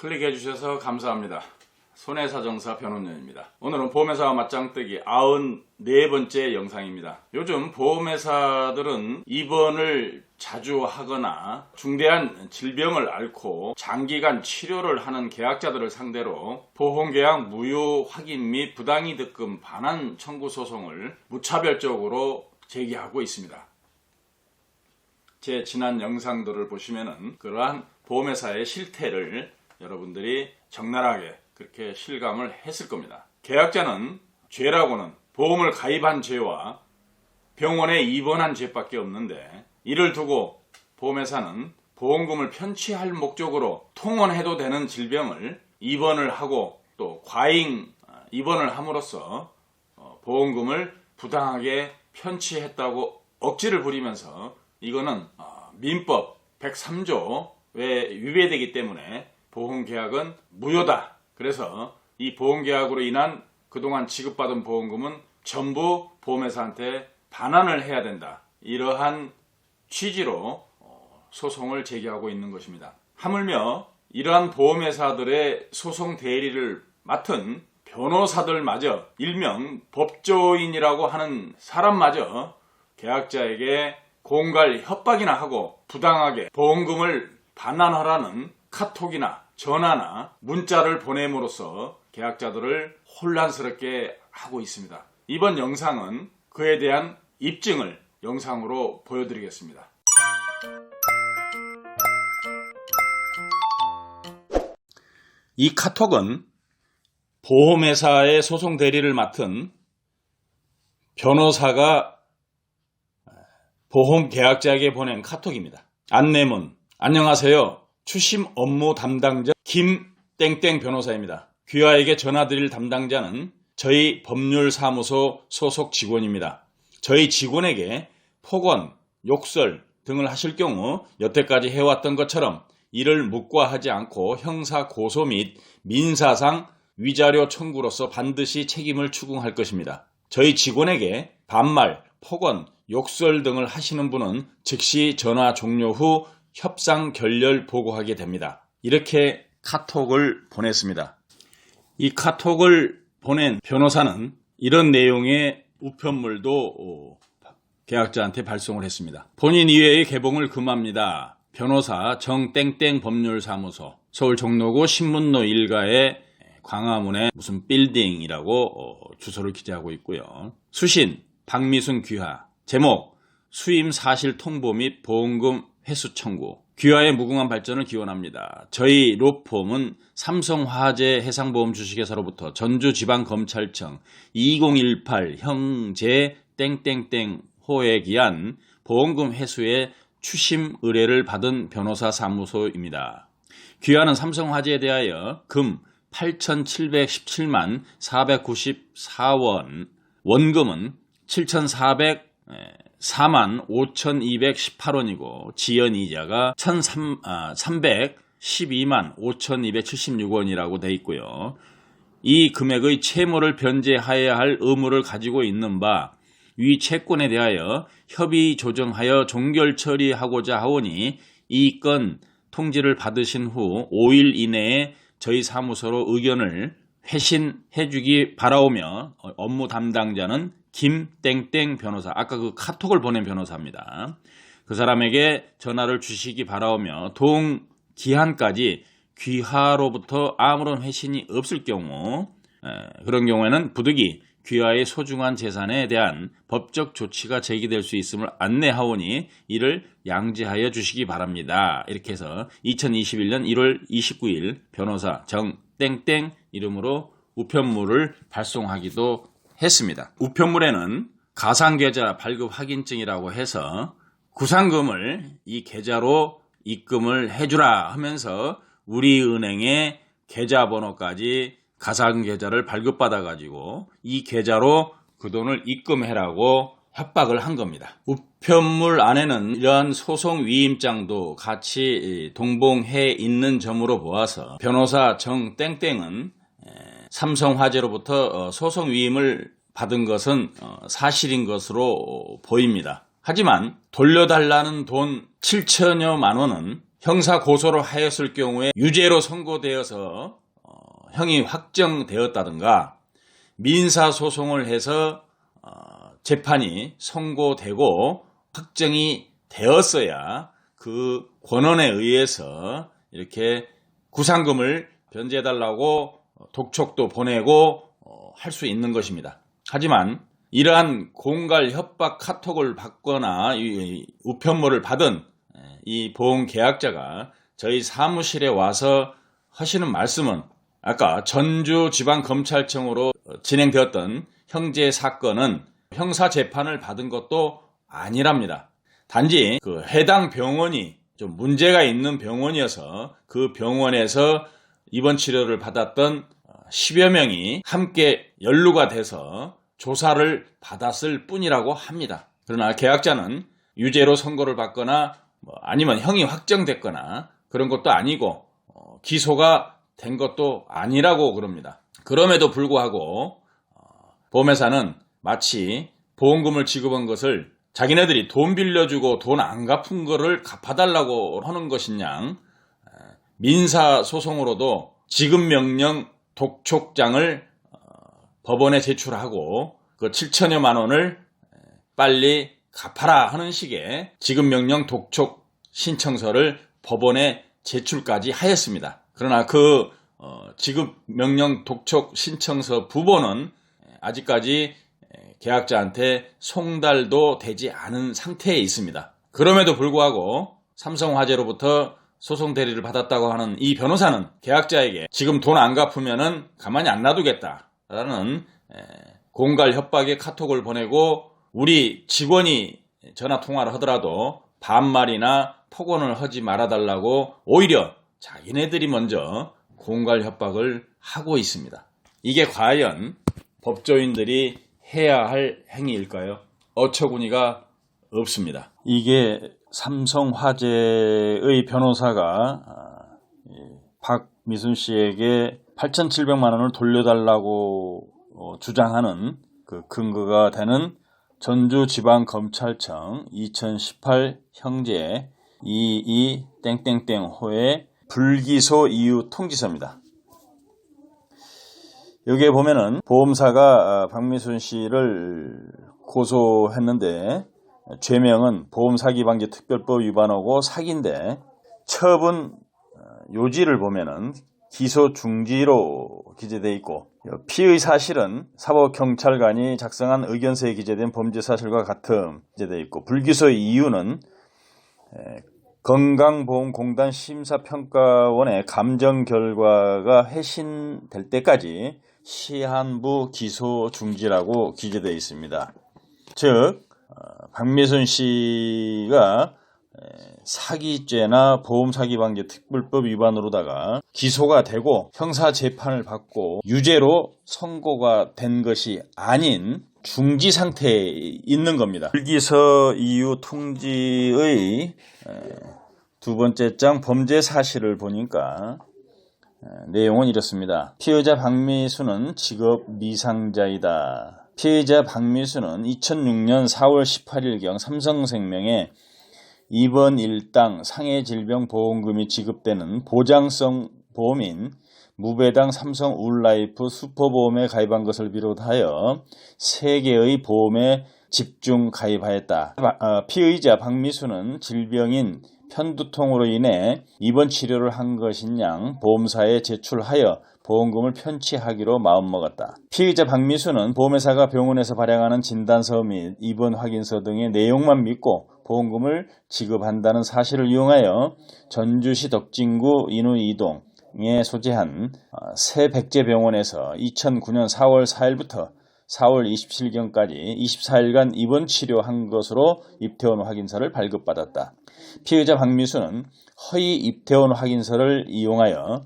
클릭해 주셔서 감사합니다. 손해사정사 변호인입니다. 오늘은 보험회사와 맞짱뜨기 94번째 영상입니다. 요즘 보험회사들은 입원을 자주 하거나 중대한 질병을 앓고 장기간 치료를 하는 계약자들을 상대로 보험계약 무효 확인 및 부당이득금 반환 청구 소송을 무차별적으로 제기하고 있습니다. 제 지난 영상들을 보시면은 그러한 보험회사의 실태를 여러분들이 적나라하게 그렇게 실감을 했을 겁니다. 계약자는 죄라고는 보험을 가입한 죄와 병원에 입원한 죄밖에 없는데, 이를 두고 보험회사는 보험금을 편취할 목적으로 통원해도 되는 질병을 입원을 하고 또 과잉 입원을 함으로써 보험금을 부당하게 편취했다고 억지를 부리면서, 이거는 민법 103조에 위배되기 때문에 보험계약은 무효다. 그래서 이 보험계약으로 인한 그동안 지급받은 보험금은 전부 보험회사한테 반환을 해야 된다. 이러한 취지로 소송을 제기하고 있는 것입니다. 하물며 이러한 보험회사들의 소송 대리를 맡은 변호사들마저, 일명 법조인이라고 하는 사람마저 계약자에게 공갈 협박이나 하고 부당하게 보험금을 반환하라는 카톡이나 전화나 문자를 보냄으로써 계약자들을 혼란스럽게 하고 있습니다. 이번 영상은 그에 대한 입증을 영상으로 보여드리겠습니다. 이 카톡은 보험회사의 소송 대리를 맡은 변호사가 보험 계약자에게 보낸 카톡입니다. 안내문: 안녕하세요. 추심 업무 담당자 김땡땡 변호사입니다. 귀하에게 전화드릴 담당자는 저희 법률사무소 소속 직원입니다. 저희 직원에게 폭언, 욕설 등을 하실 경우 여태까지 해왔던 것처럼 이를 묵과하지 않고 형사 고소 및 민사상 위자료 청구로서 반드시 책임을 추궁할 것입니다. 저희 직원에게 반말, 폭언, 욕설 등을 하시는 분은 즉시 전화 종료 후 협상 결렬 보고하게 됩니다. 이렇게 카톡을 보냈습니다. 이 카톡을 보낸 변호사는 이런 내용의 우편물도 계약자한테 발송을 했습니다. 본인 이외의 개봉을 금합니다. 변호사 정땡땡 법률사무소, 서울 종로구 신문로 1가의 광화문의 무슨 빌딩이라고 주소를 기재하고 있고요. 수신 박미순 귀하. 제목: 수임 사실 통보 및 보험금 회수 청구. 귀하의 무궁한 발전을 기원합니다. 저희 로펌은 삼성화재 해상보험 주식회사로부터 전주지방검찰청 2018 형제 땡땡땡호에 기한 보험금 회수의 추심 의뢰를 받은 변호사 사무소입니다. 귀하는 삼성화재에 대하여 금 8,717만 494원, 원금은 7,404만 5,218원이고 지연이자가 312만 5,276원이라고 되어 있고요. 이 금액의 채무를 변제하여야 할 의무를 가지고 있는 바, 위 채권에 대하여 협의 조정하여 종결 처리하고자 하오니 이 건 통지를 받으신 후 5일 이내에 저희 사무소로 의견을 회신해 주기 바라오며, 업무 담당자는 김땡땡 변호사, 아까 그 카톡을 보낸 변호사입니다. 그 사람에게 전화를 주시기 바라오며 동기한까지 귀하로부터 아무런 회신이 없을 경우, 그런 경우에는 부득이 귀하의 소중한 재산에 대한 법적 조치가 제기될 수 있음을 안내하오니 이를 양지하여 주시기 바랍니다. 이렇게 해서 2021년 1월 29일 변호사 정땡땡 이름으로 우편물을 발송하기도 했습니다. 우편물에는 가상계좌 발급 확인증이라고 해서 구상금을 이 계좌로 입금을 해주라 하면서 우리은행의 계좌번호까지 가상계좌를 발급받아가지고 이 계좌로 그 돈을 입금해라고 협박을 한 겁니다. 우편물 안에는 이러한 소송 위임장도 같이 동봉해 있는 점으로 보아서 변호사 정땡땡은 삼성화재로부터 소송 위임을 받은 것은 사실인 것으로 보입니다. 하지만 돌려달라는 돈 7천여만 원은 형사 고소를 하였을 경우에 유죄로 선고되어서 형이 확정되었다든가 민사소송을 해서 재판이 선고되고 확정이 되었어야 그 권한에 의해서 이렇게 구상금을 변제해달라고 독촉도 보내고 할 수 있는 것입니다. 하지만 이러한 공갈 협박 카톡을 받거나 우편물을 받은 이 보험계약자가 저희 사무실에 와서 하시는 말씀은 아까 전주지방검찰청으로 진행되었던 형제 사건은 형사재판을 받은 것도 아니랍니다. 단지 그 해당 병원이 좀 문제가 있는 병원이어서 그 병원에서 입원 치료를 받았던 10여 명이 함께 연루가 돼서 조사를 받았을 뿐이라고 합니다. 그러나 계약자는 유죄로 선고를 받거나 아니면 형이 확정됐거나 그런 것도 아니고 기소가 된 것도 아니라고 그럽니다. 그럼에도 불구하고 보험회사는 마치 보험금을 지급한 것을 자기네들이 돈 빌려주고 돈 안 갚은 거를 갚아달라고 하는 것이냐, 민사소송으로도 지급명령 독촉장을 법원에 제출하고 그 7천여만 원을 빨리 갚아라 하는 식의 지급명령 독촉 신청서를 법원에 제출까지 하였습니다. 그러나 그 지급명령 독촉 신청서 부본은 아직까지 계약자한테 송달도 되지 않은 상태에 있습니다. 그럼에도 불구하고 삼성화재로부터 소송 대리를 받았다고 하는 이 변호사는 계약자에게 지금 돈 안 갚으면은 가만히 안 놔두겠다라는 공갈 협박의 카톡을 보내고 우리 직원이 전화 통화를 하더라도 반말이나 폭언을 하지 말아달라고 오히려 자기네들이 먼저 공갈 협박을 하고 있습니다. 이게 과연 법조인들이 해야 할 행위일까요? 어처구니가 없습니다. 이게 삼성화재의 변호사가 박미순 씨에게 8,700만 원을 돌려달라고 주장하는 그 근거가 되는 전주지방검찰청 2018 형제 22 땡땡땡호의 불기소 이유 통지서입니다. 여기에 보면은 보험사가 박미순 씨를 고소했는데 죄명은 보험사기방지특별법 위반하고 사기인데 처분 요지를 보면은 기소 중지로 기재되어 있고 피의 사실은 사법경찰관이 작성한 의견서에 기재된 범죄 사실과 같음 기재되어 있고 불기소의 이유는 건강보험공단 심사평가원의 감정 결과가 회신될 때까지 시한부 기소 중지라고 기재되어 있습니다. 즉 박미순 씨가 사기죄나 보험사기방지특별법 위반으로다가 기소가 되고 형사재판을 받고 유죄로 선고가 된 것이 아닌 중지 상태에 있는 겁니다. 불기소 이유 통지의 두 번째 장 범죄 사실을 보니까 내용은 이렇습니다. 피의자 박미순은 직업 미상자이다. 피의자 박미순은 2006년 4월 18일경 삼성생명에 입원 일당 상해질병보험금이 지급되는 보장성 보험인 무배당 삼성 울라이프 슈퍼보험에 가입한 것을 비롯하여 3개의 보험에 집중 가입하였다. 피의자 박미순은 질병인 편두통으로 인해 입원 치료를 한 것인 양 보험사에 제출하여 보험금을 편취하기로 마음먹었다. 피의자 박미순은 보험회사가 병원에서 발행하는 진단서 및 입원 확인서 등의 내용만 믿고 보험금을 지급한다는 사실을 이용하여 전주시 덕진구 인우 2동에 소재한 새 백제병원에서 2009년 4월 4일부터 4월 27일경까지 24일간 입원 치료한 것으로 입퇴원 확인서를 발급받았다. 피의자 박미순은 허위 입퇴원 확인서를 이용하여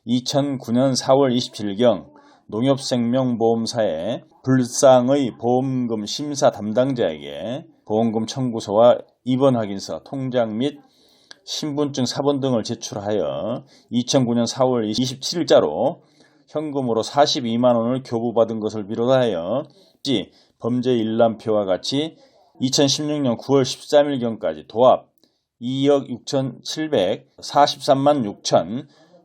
2009년 4월 27일경 농협생명보험사의 불상의 보험금 심사 담당자에게 보험금 청구서와 입원 확인서, 통장 및 신분증 사본 등을 제출하여 2009년 4월 27일자로 현금으로 42만 원을 교부받은 것을 비롯하여 범죄 일람표와 같이 2016년 9월 13일경까지 도합 2억 6,743만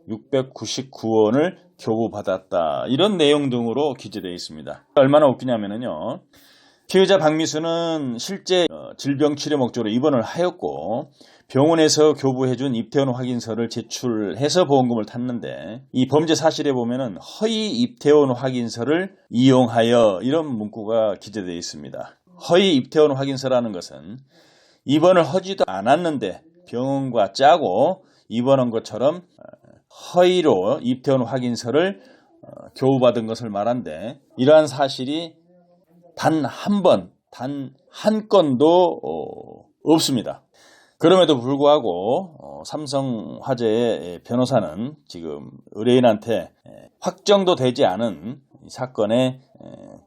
6,699원을 교부받았다. 이런 내용 등으로 기재되어 있습니다. 얼마나 웃기냐면요. 피해자 박미수는 실제 질병 치료 목적으로 입원을 하였고 병원에서 교부해준 입퇴원 확인서를 제출해서 보험금을 탔는데 이 범죄 사실에 보면은 허위 입퇴원 확인서를 이용하여 이런 문구가 기재되어 있습니다. 허위 입퇴원 확인서라는 것은 입원을 하지도 않았는데 병원과 짜고 입원한 것처럼 허위로 입퇴원 확인서를 교부받은 것을 말한데 이러한 사실이 단 한 번, 단 한 건도 없습니다. 그럼에도 불구하고 삼성화재의 변호사는 지금 의뢰인한테 확정도 되지 않은 이 사건에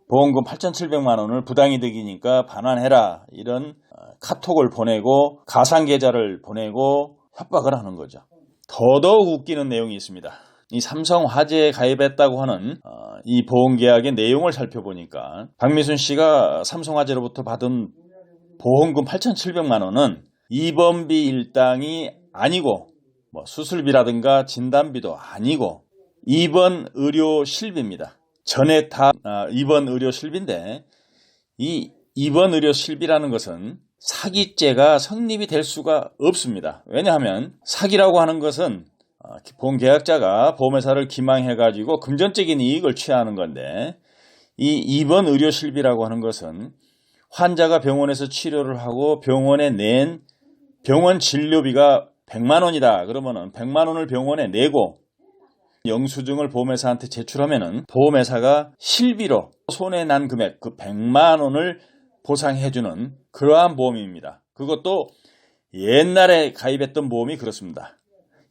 보험금 8,700만 원을 부당이득이니까 반환해라 이런 카톡을 보내고 가상계좌를 보내고 협박을 하는 거죠. 더더욱 웃기는 내용이 있습니다. 이 삼성화재에 가입했다고 하는 이 보험계약의 내용을 살펴보니까 박미순 씨가 삼성화재로부터 받은 보험금 8,700만 원은 입원비 일당이 아니고 수술비라든가 진단비도 아니고 입원 의료 실비입니다. 전에 다 입원 의료 실비인데 이 입원 의료 실비라는 것은 사기죄가 성립이 될 수가 없습니다. 왜냐하면 사기라고 하는 것은 보험계약자가 보험회사를 기망해가지고 금전적인 이익을 취하는 건데 이 입원 의료 실비라고 하는 것은 환자가 병원에서 치료를 하고 병원에 낸 병원 진료비가 100만 원이다. 그러면은 100만 원을 병원에 내고 영수증을 보험회사한테 제출하면은 보험회사가 실비로 손해 난 금액 그 100만 원을 보상해주는 그러한 보험입니다. 그것도 옛날에 가입했던 보험이 그렇습니다.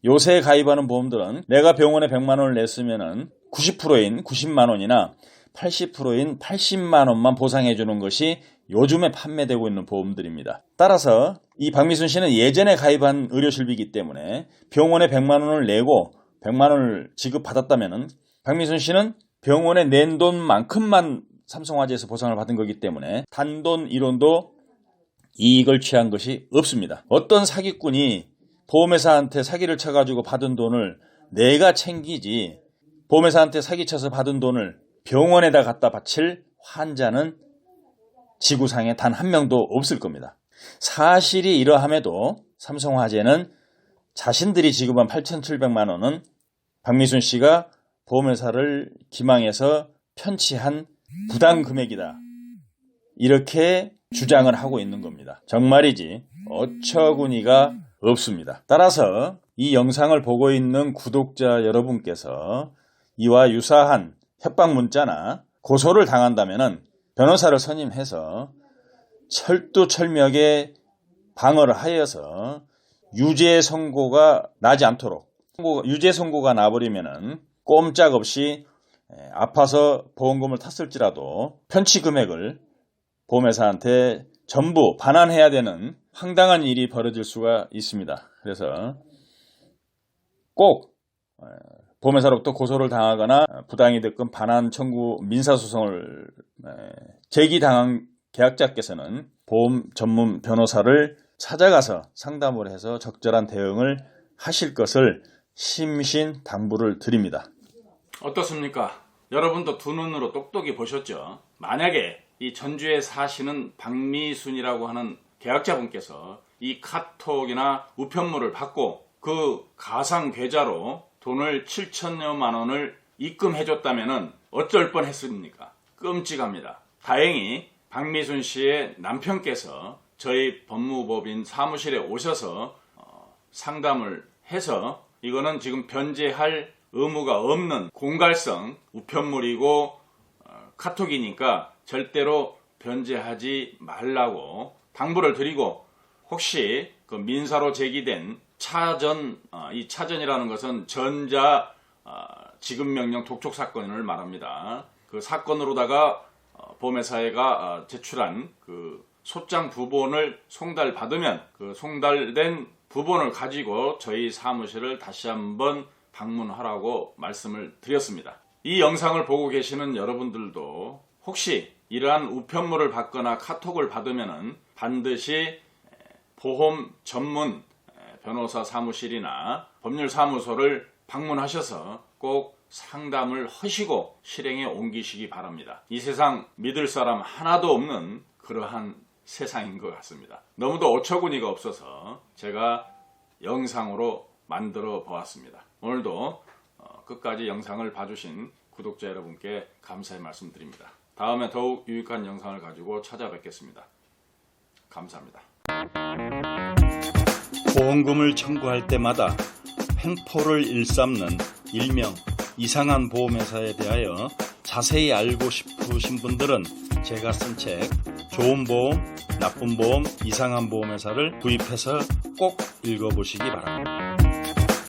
요새 가입하는 보험들은 내가 병원에 100만 원을 냈으면은 90%인 90만 원이나 80%인 80만 원만 보상해주는 것이 요즘에 판매되고 있는 보험들입니다. 따라서 이 박미순 씨는 예전에 가입한 의료실비이기 때문에 병원에 100만 원을 내고 100만 원을 지급받았다면 박미순 씨는 병원에 낸 돈만큼만 삼성화재에서 보상을 받은 거기 때문에 단돈 1원도 이익을 취한 것이 없습니다. 어떤 사기꾼이 보험회사한테 사기를 쳐가지고 받은 돈을 내가 챙기지 보험회사한테 사기쳐서 받은 돈을 병원에다 갖다 바칠 환자는 지구상에 단 한 명도 없을 겁니다. 사실이 이러함에도 삼성화재는 자신들이 지급한 8,700만 원은 박미순 씨가 보험회사를 기망해서 편취한 부당 금액이다. 이렇게 주장을 하고 있는 겁니다. 정말이지 어처구니가 없습니다. 따라서 이 영상을 보고 있는 구독자 여러분께서 이와 유사한 협박 문자나 고소를 당한다면 변호사를 선임해서 철두철미하게 방어를 하여서 유죄 선고가 나지 않도록 유죄 선고가 나버리면 꼼짝없이 아파서 보험금을 탔을지라도 편취 금액을 보험회사한테 전부 반환해야 되는 황당한 일이 벌어질 수가 있습니다. 그래서 꼭 보험회사로부터 고소를 당하거나 부당이득금 반환 청구 민사소송을 제기당한 계약자께서는 보험 전문 변호사를 찾아가서 상담을 해서 적절한 대응을 하실 것을 심신당부를 드립니다. 어떻습니까? 여러분도 두 눈으로 똑똑히 보셨죠? 만약에 이 전주에 사시는 박미순이라고 하는 계약자분께서 이 카톡이나 우편물을 받고 그 가상 계좌로 돈을 7천여만 원을 입금해줬다면 어쩔 뻔했습니까? 끔찍합니다. 다행히 박미순 씨의 남편께서 저희 법무법인 사무실에 오셔서 상담을 해서 이거는 지금 변제할 의무가 없는 공갈성 우편물이고 카톡이니까 절대로 변제하지 말라고 당부를 드리고 혹시 그 민사로 제기된 이 차전이라는 것은 전자 지급명령 독촉 사건을 말합니다. 그 사건으로다가 보험회사가 제출한 그 소장 부본을 송달받으면 그 송달된 부본을 가지고 저희 사무실을 다시 한번 방문하라고 말씀을 드렸습니다. 이 영상을 보고 계시는 여러분들도 혹시 이러한 우편물을 받거나 카톡을 받으면 반드시 보험 전문 변호사 사무실이나 법률사무소를 방문하셔서 꼭 상담을 하시고 실행에 옮기시기 바랍니다. 이 세상 믿을 사람 하나도 없는 그러한 세상인 것 같습니다. 너무도 어처구니가 없어서 제가 영상으로 만들어 보았습니다. 오늘도 끝까지 영상을 봐주신 구독자 여러분께 감사의 말씀드립니다. 다음에 더욱 유익한 영상을 가지고 찾아뵙겠습니다. 감사합니다. 보험금을 청구할 때마다 횡포를 일삼는 일명 이상한 보험회사에 대하여 자세히 알고 싶으신 분들은 제가 쓴 책 좋은 보험, 나쁜 보험, 이상한 보험회사를 구입해서 꼭 읽어보시기 바랍니다.